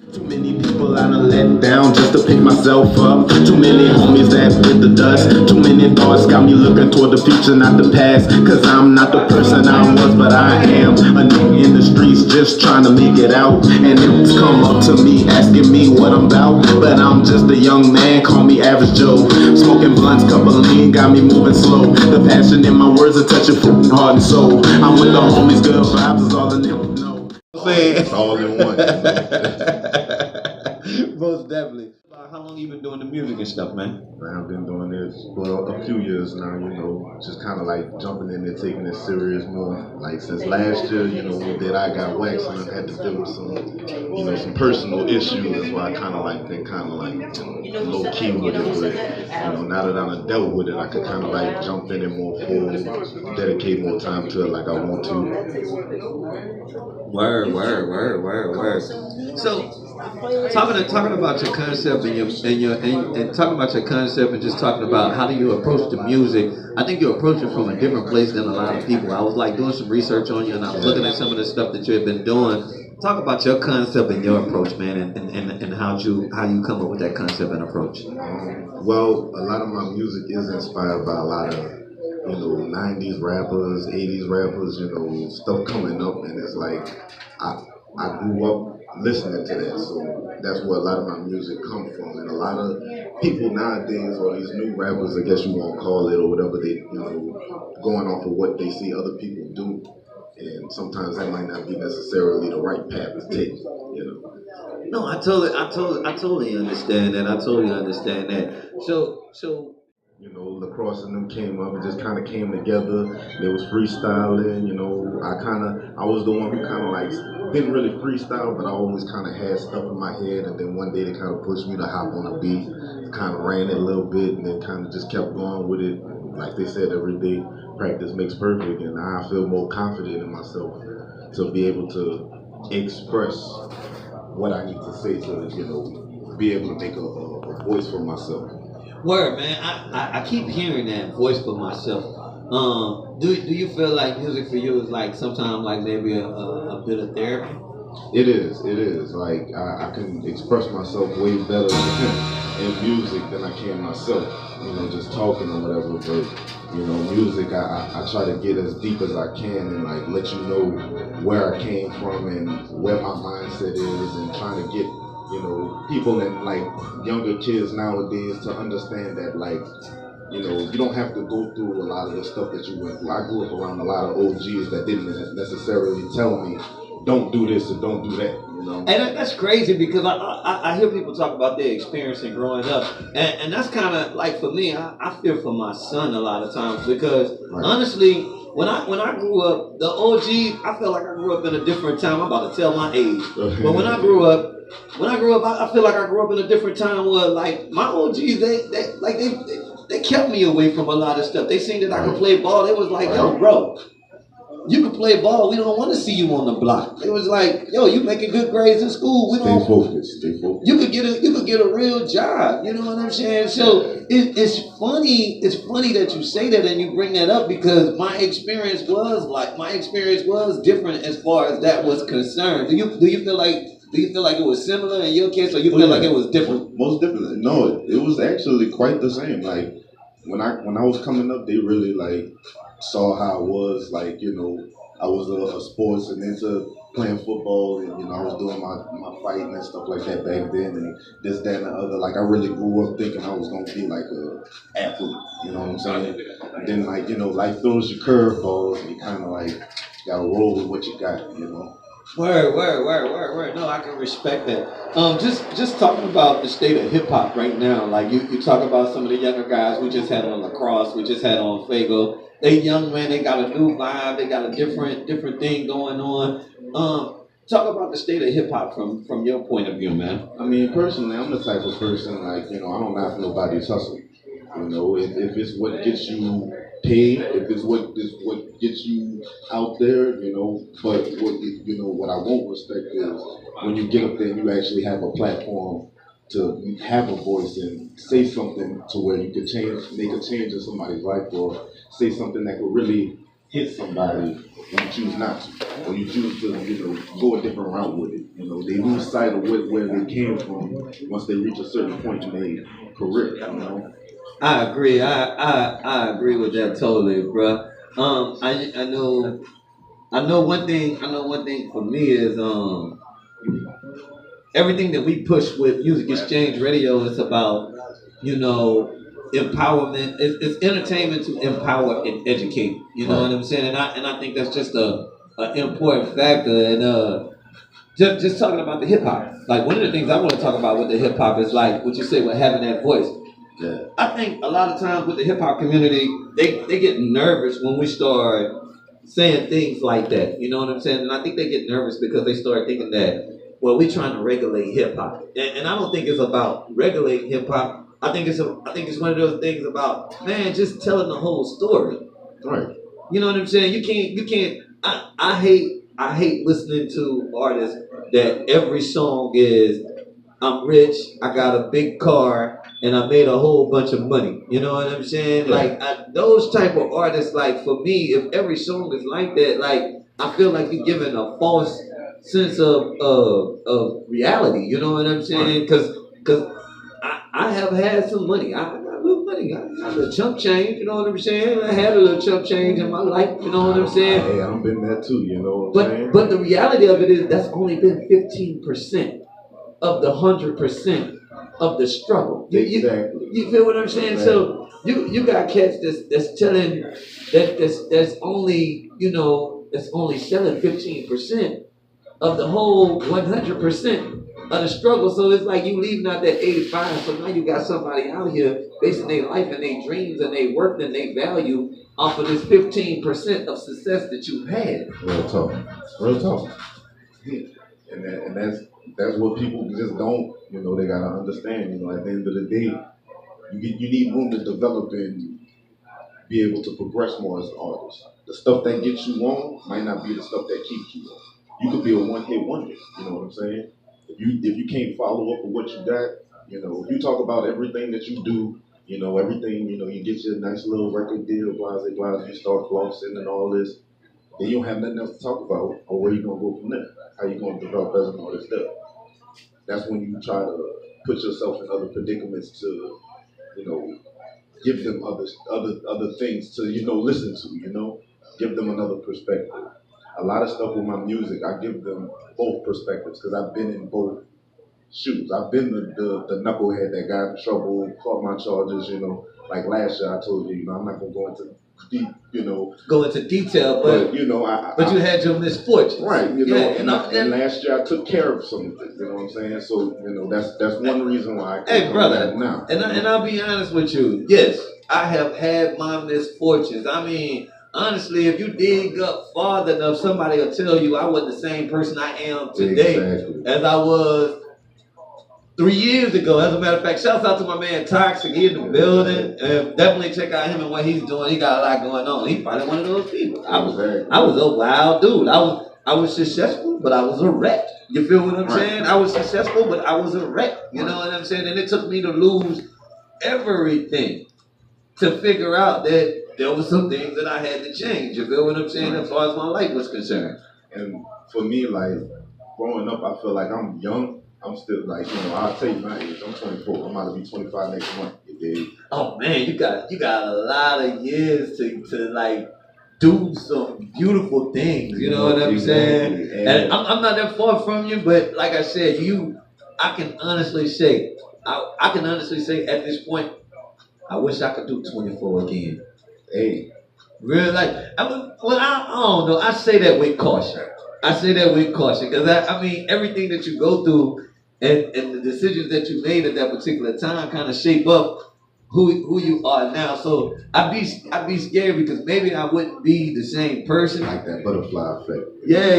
Too many people I done let down just to pick myself up. Too many homies that bit the dust. Too many thoughts got me looking toward the future, not the past. Cause I'm not the person I was, but I am a nigga in the streets just trying to make it out. And it's come up to me asking me what I'm about, but I'm just a young man, call me Average Joe. Smoking blunts, couple of lean, got me moving slow. The passion in my words are touching heart and soul. I'm with the homies, good vibes is all the niggas know. It's all in one. Most definitely. How long you been doing the music and stuff, man? I've been doing this for a few years now, just kind of like jumping in there, taking it serious more. Like since last year, that I got waxed and I had to deal with some personal issues. That's why I kind of like been low key with it. But, now that I'm dealt with it, I could kind of like jump in and more full, dedicate more time to it like I want to. Word. So, talking about your concept and talking about your concept and just talking about how do you approach the music. I think you approach it from a different place than a lot of people. I was like doing some research on you and I was looking at some of the stuff that you have been doing. Talk about your concept and your approach, man, and how you come up with that concept and approach. Well, a lot of my music is inspired by a lot of 90s rappers, 80s rappers, stuff coming up, and it's like I grew up listening to that, so that's where a lot of my music comes from. And a lot of people nowadays, or these new rappers, I guess you want to call it, or whatever, they going off of what they see other people do, and sometimes that might not be necessarily the right path to take. No, I totally understand that. I totally understand that. So. Lacrosse and them came up and just kind of came together. They was freestyling. I was the one who kind of like didn't really freestyle, but I always kind of had stuff in my head. And then one day they kind of pushed me to hop on a beat, kind of ran it a little bit, and then kind of just kept going with it. Like they said, every day practice makes perfect, and now I feel more confident in myself to be able to express what I need to say to, be able to make a voice for myself. Word, man. I keep hearing that voice for myself. Do you feel like music for you is like sometimes like maybe a bit of therapy? It is. Like I can express myself way better in music than I can myself. Just talking or whatever. But music, I try to get as deep as I can and like let you know where I came from and where my mindset is, and trying to get people and like younger kids nowadays to understand that like, you don't have to go through a lot of the stuff that you went through. I grew up around a lot of OGs that didn't necessarily tell me, don't do this or don't do that, And that's crazy because I hear people talk about their experience in growing up. And that's kind of like for me, I feel for my son a lot of times because honestly, when I grew up, the OG, I feel like I grew up in a different time. I'm about to tell my age. But when I grew up, I feel like I grew up in a different time where like my OGs, they kept me away from a lot of stuff. They seen that I could play ball. They was like, yo, bro, you can play ball. We don't want to see you on the block. It was like, yo, you making good grades in school. Stay focused. You could get a real job. You know what I'm saying? So it's funny. It's funny that you say that and you bring that up because my experience was different as far as that was concerned. Do you feel like it was similar in your case, or you feel like it was different? Most definitely. No, it was actually quite the same. Like when I was coming up, they really like saw how I was. Like I was a sports and into playing football, and I was doing my fighting and stuff like that back then, and this, that, and the other. Like I really grew up thinking I was gonna be like a athlete. You know what I'm saying? And then like life throws you curveballs, and you kind of like gotta roll with what you got. Word. No, I can respect that. Just talking about the state of hip hop right now. Like you talk about some of the younger guys we just had on Lacrosse, we just had on Fago. They young, man, they got a new vibe, they got a different thing going on. Talk about the state of hip hop from your point of view, man. I mean, personally, I'm the type of person like, I don't knock nobody's hustle. If it's what gets you paid, if it's what gets you out there, but what I won't respect is when you get up there and you actually have a platform to have a voice and say something to where you could make a change in somebody's life, or say something that could really hit somebody and you choose not to, or you choose to, go a different route with it. They lose sight of where they came from once they reach a certain point in their career. I agree. I agree with that totally, bro. I know one thing. I know one thing for me is everything that we push with Music Exchange Radio is about, empowerment. It's entertainment to empower and educate. You know what I'm saying? And I think that's just an important factor. And just talking about the hip hop. Like one of the things I want to talk about with the hip hop is like what you say with having that voice. Yeah. I think a lot of times with the hip hop community, they get nervous when we start saying things like that. You know what I'm saying? And I think they get nervous because they start thinking that, well, we're trying to regulate hip hop. And I don't think it's about regulating hip hop. I think it's one of those things about, man, just telling the whole story. Right. You know what I'm saying? You can't I hate listening to artists that every song is I'm rich, I got a big car, and I made a whole bunch of money. You know what I'm saying? Yeah. Like those type of artists, like for me, if every song is like that, like I feel like you're giving a false sense of reality. You know what I'm saying? Because I have had some money. I got a little money. I got a little chump change. You know what I'm saying? I had a little chump change in my life. You know what I'm saying? Hey, I've been there too. You know what I'm saying? But the reality of it is that's only been 15%. Of the 100% of the struggle. Exactly. You feel what I'm saying? Exactly. So you got cats that's telling that's only that's only selling 15% of the whole 100% of the struggle. So it's like you leaving out that 85. So now you got somebody out here basing their life and their dreams and their work and their value off of this 15% of success that you've had. Real talk. And that's what people just don't, they gotta understand. At the end of the day, you need room to develop and be able to progress more as an artist. The stuff that gets you on might not be the stuff that keeps you on. You could be a one-hit wonder. You know what I'm saying? If you can't follow up with what you got, if you talk about everything that you do, everything, you get your nice little record deal, blah, you start flossing and all this, then you don't have nothing else to talk about, or where you gonna go from there? How you gonna develop as an artist there? That's when you try to put yourself in other predicaments to, give them other things to, listen to, give them another perspective. A lot of stuff with my music, I give them both perspectives because I've been in both shoes. I've been the knucklehead that got in trouble, caught my charges, like last year I told you, I'm not gonna go into deep, go into detail, but you had your misfortunes, right? And last year I took care of some of it. You know what I'm saying? So that's one reason why I hey brother, now. And I'll be honest with you. Yes, I have had my misfortunes. I mean, honestly, if you dig up far enough, somebody will tell you I wasn't the same person I am today as I was 3 years ago. As a matter of fact, shouts out to my man Toxic. He in the building. Definitely check out him and what he's doing. He got a lot going on. He's probably one of those people. I was a wild dude. I was successful, but I was a wreck. You feel what I'm saying? I was successful, but I was a wreck. You know what I'm saying? And it took me to lose everything to figure out that there were some things that I had to change. You feel what I'm saying? As far as my life was concerned. And for me, like growing up, I feel like I'm young. I'm still like, I'll tell you my age. I'm 24. I'm about to be 25 next month. You dig? Oh man, you got a lot of years to like do some beautiful things. You know what I'm saying? And I'm not that far from you, but like I said, I can honestly say at this point, I wish I could do 24 again. Hey, really? Like, I don't know. I say that with caution. Because I mean, everything that you go through and the decisions that you made at that particular time kind of shape up who you are now. So I'd be scared because maybe I wouldn't be the same person. Like that butterfly effect. Yeah.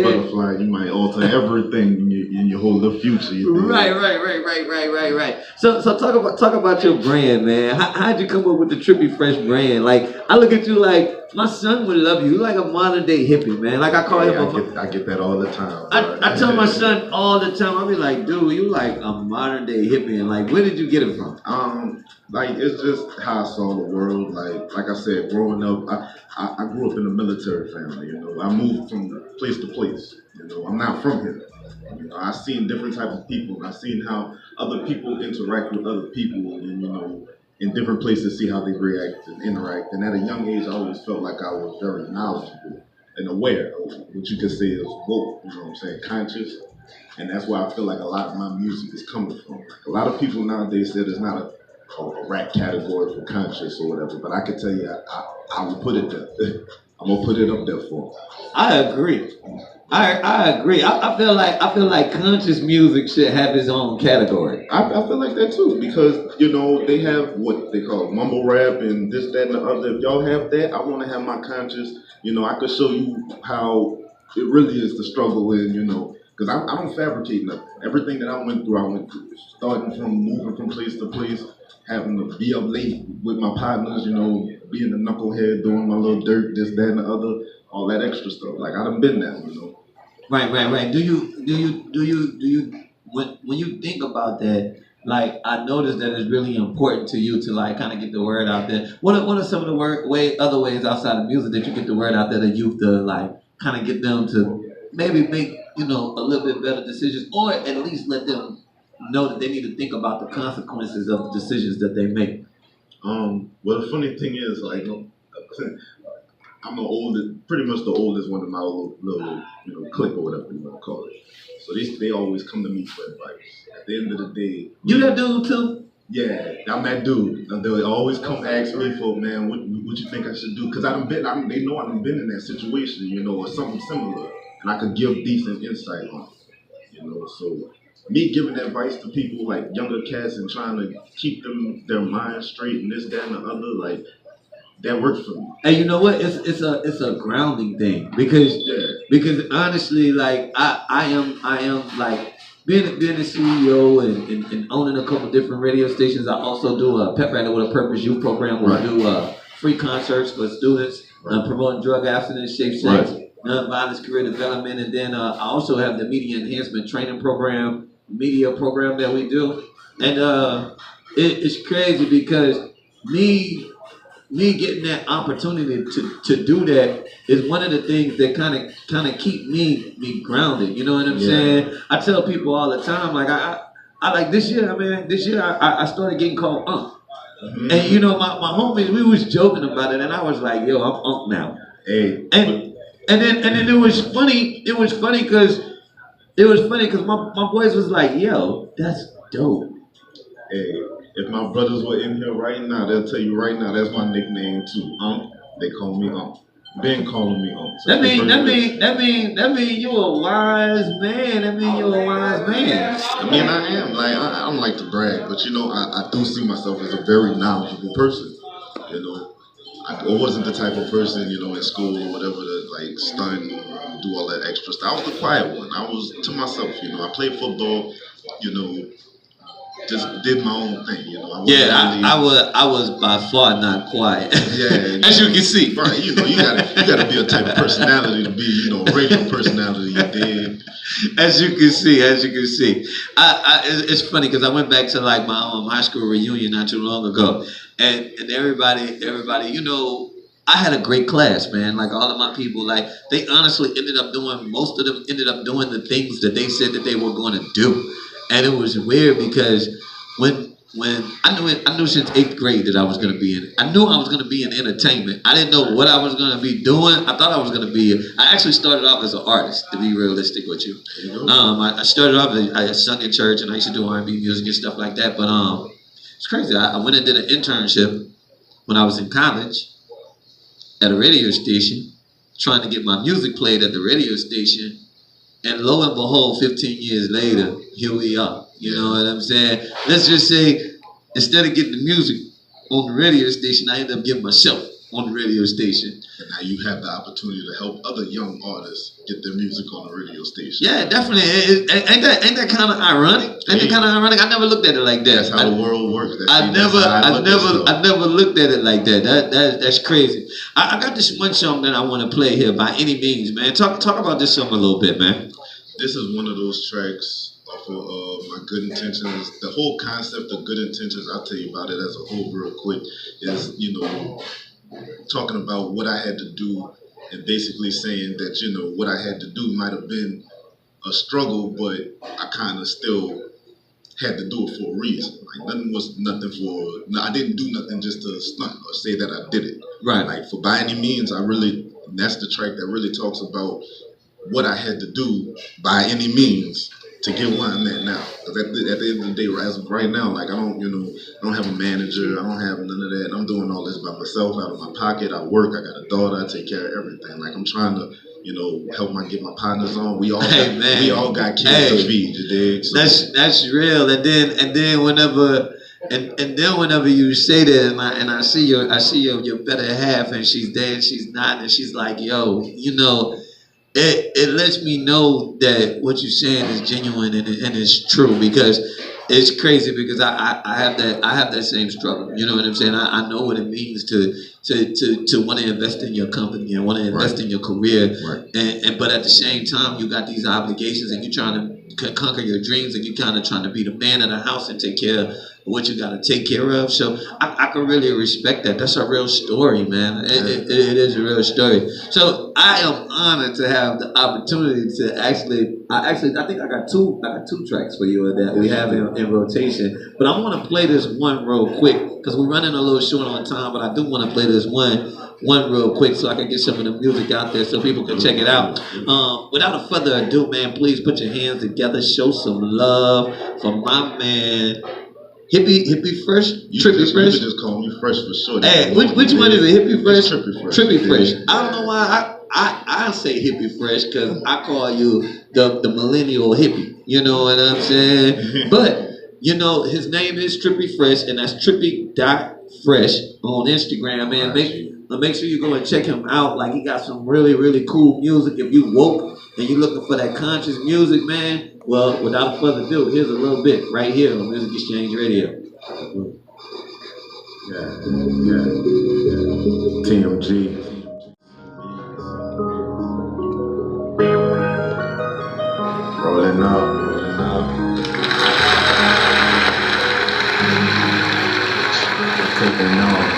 Butterfly, you might alter everything in your whole future. Right. So talk about your brand, man. How'd you come up with the Trippie Fre brand? Like, I look at you like my son would love you. You're like a modern day hippie, man. Like I call him. I get that all the time. I tell my son all the time. I be like, dude, you like a modern day hippie, and like, where did you get it from? Like it's just how I saw the world. Like I said, growing up, I grew up in a military family. You know, I moved from place to place. You know, I'm not from here. You know, I've seen different type of people. And I've seen how other people interact with other people, and you know, in different places, see how they react and interact. And at a young age, I always felt like I was very knowledgeable and aware of what you could say is woke. You know what I'm saying? Conscious. And that's where I feel like a lot of my music is coming from. Like a lot of people nowadays say there's not a rap category for conscious or whatever, but I can tell you, I will put it there. I'm gonna put it up there for 'em. I agree. I agree. I feel like conscious music should have its own category. I feel like that too because you know they have what they call mumble rap and this, that, and the other. If y'all have that, I want to have my conscious. You know, I could show you how it really is the struggle in you know. Because I don't fabricate nothing. Everything that I went through. Starting from moving from place to place, having to be up late with my partners, you know, being a knucklehead, doing my little dirt, this, that, and the other, all that extra stuff. Like I done been there, you know. Right. Do you when you think about that, like I noticed that it's really important to you to like kind of get the word out there. What are some of the other ways outside of music that you get the word out there to youth to like kind of get them to maybe make you know a little bit better decisions, or at least let them know that they need to think about the consequences of the decisions that they make. Well, the funny thing is, like, I'm the oldest, pretty much the oldest one in my little you know, clique or whatever you want to call it. So they always come to me for advice. At the end of the day, you that dude too? Yeah, I'm that dude. They'll always come ask me for, man, what you think I should do? Because they know I've been in that situation, you know, or something similar, and I could give decent insight on it, you know. So me giving advice to people like younger cats and trying to keep their minds straight and this, that, and the other, like that works for me. And you know what? It's a grounding thing because honestly, like I am like being a CEO and owning a couple different radio stations. I also do a Pep Rally with a Purpose youth program where we do free concerts for students promoting drug abstinence, safe sex, nonviolence, career development, and then I also have the media enhancement training program, media program that we do, and it's crazy because me getting that opportunity to do that is one of the things that kind of keep me grounded. You know what I'm saying? I tell people all the time, like I like this year, I started getting called Unc. Mm-hmm. And you know, my homies, we was joking about it, and I was like, yo, I'm Unc now. Hey. And then it was funny. It was funny because my boys was like, yo, that's dope. Hey. If my brothers were in here right now, they'll tell you right now that's my nickname too. They call me Been calling me Unc. That mean you a wise man. That mean you a wise man. I mean I am. Like I don't like to brag, but you know I do see myself as a very knowledgeable person. You know, I wasn't the type of person, you know, in school or whatever that like stunt and do all that extra stuff. I was the quiet one. I was to myself. You know, I played football. You know. Just did my own thing, you know. I was by far not quiet. Yeah, as you can see. Right, you know, you gotta be a type of personality to be, you know, a radio personality. You did. As you can see, it's funny because I went back to like my high school reunion not too long ago, and everybody, you know. I had a great class, man. Like all of my people, like they honestly most of them ended up doing the things that they said that they were going to do. And it was weird because when I knew since 8th grade that I was going to be in. I knew I was going to be in entertainment. I didn't know what I was going to be doing. I thought I was going to be. I actually started off as an artist, to be realistic with you. I started off. I sung in church and I used to do R&B music and stuff like that. But it's crazy. I went and did an internship when I was in college at a radio station, trying to get my music played at the radio station. And lo and behold, 15 years later, here we are. You know what I'm saying? Let's just say, instead of getting the music on the radio station, I ended up getting myself. on the radio station. And now you have the opportunity to help other young artists get their music on the radio station. Yeah, definitely. Ain't that kind of ironic? Ain't that kind of ironic? I never looked at it like that. That's how the world works. I never looked at it like that. That's crazy. I got this one song that I want to play here, By Any Means, man. Talk about this song a little bit, man. This is one of those tracks off of my Good Intentions. The whole concept of Good Intentions, I'll tell you about it as a whole real quick, is, talking about what I had to do and basically saying that, what I had to do might have been a struggle, but I kind of still had to do it for a reason. Like, I didn't do nothing just to stunt or say that I did it. Right. Like, for By Any Means, that's the track that really talks about what I had to do by any means to get where I'm at now. Because at the end of the day, as of right now, like I don't have a manager, I don't have none of that. I'm doing all this by myself, out of my pocket. I work, I got a daughter, I take care of everything. Like I'm trying to, help get my partners on. We all got kids to feed, you dig? So, that's real. And then whenever you say that, and I see your better half, and she's there, and she's not, and she's like, yo, It lets me know that what you're saying is genuine and it's true, because it's crazy, because I have that same struggle. You know what I'm saying? I know what it means to want to invest in your company and want to invest in your career, and but at the same time you got these obligations and you're trying to conquer your dreams and you're kind of trying to be the man of the house and take care of what you got to take care of. So I can really respect that. That's a real story, man. It is a real story. So I am honored to have the opportunity to I think I got two tracks for you that we have in rotation. But I want to play this one real quick because we're running a little short on time. But I do want to play this one real quick so I can get some of the music out there so people can check it out. Without further ado, man, please put your hands together, show some love for my man. Hippy Fresh? Trippie Fre? You just call me Fresh for sure. Hey, which one is it? Hippy Fresh? Trippie Fre. I don't know why I say Hippy Fresh, because I call you the millennial hippie. You know what I'm saying? But, his name is Trippie Fre, and that's Trippie.Fresh on Instagram, man. Make sure you go and check him out. Like, he got some really, really cool music. If you woke and you're looking for that conscious music, man, well, without further ado, here's a little bit right here on Music Exchange Radio. Yeah. TMG. Rolling up. Taking off.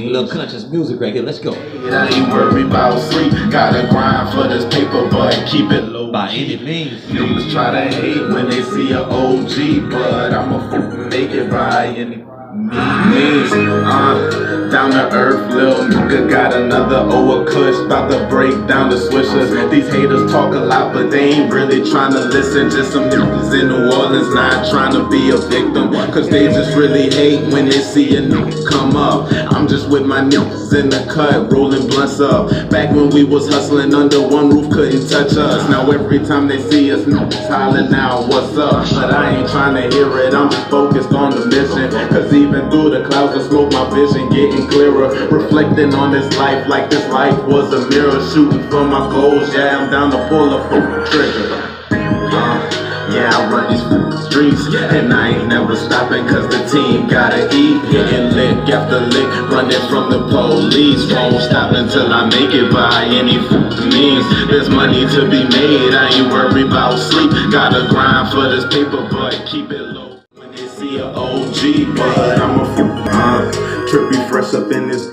Little conscious music right here. Let's go. I ain't worried about sleep. Gotta grind for this paper, but keep it low. By any means. Niggas try to hate when they see an OG, but I'ma make it by any means. Down to earth, little nigga got another Oa Kush, about to break down the swishers. These haters talk a lot, but they ain't really trying to listen. Just some niggas in New Orleans not trying to be a victim, cause they just really hate when they see a nigga come up. I'm just with my niggas in the cut, rolling blunts up. Back when we was hustling under one roof, couldn't touch us. Now every time they see us, niggas hollering now, what's up? But I ain't trying to hear it, I'm just focused on the mission. Cause even through the clouds of smoke, my vision getting clearer. Reflecting on this life like this life was a mirror. Shooting for my goals, yeah, I'm down to pull a trigger. Yeah, I run these streets, and I ain't never stopping, cause the team gotta eat. Hitting lick after lick, running from the police. Won't stop until I make it by any means. There's money to be made, I ain't worried about sleep. Gotta grind for this paper, but keep it low. When they see an OG, but I'm a Trippie Fre up in this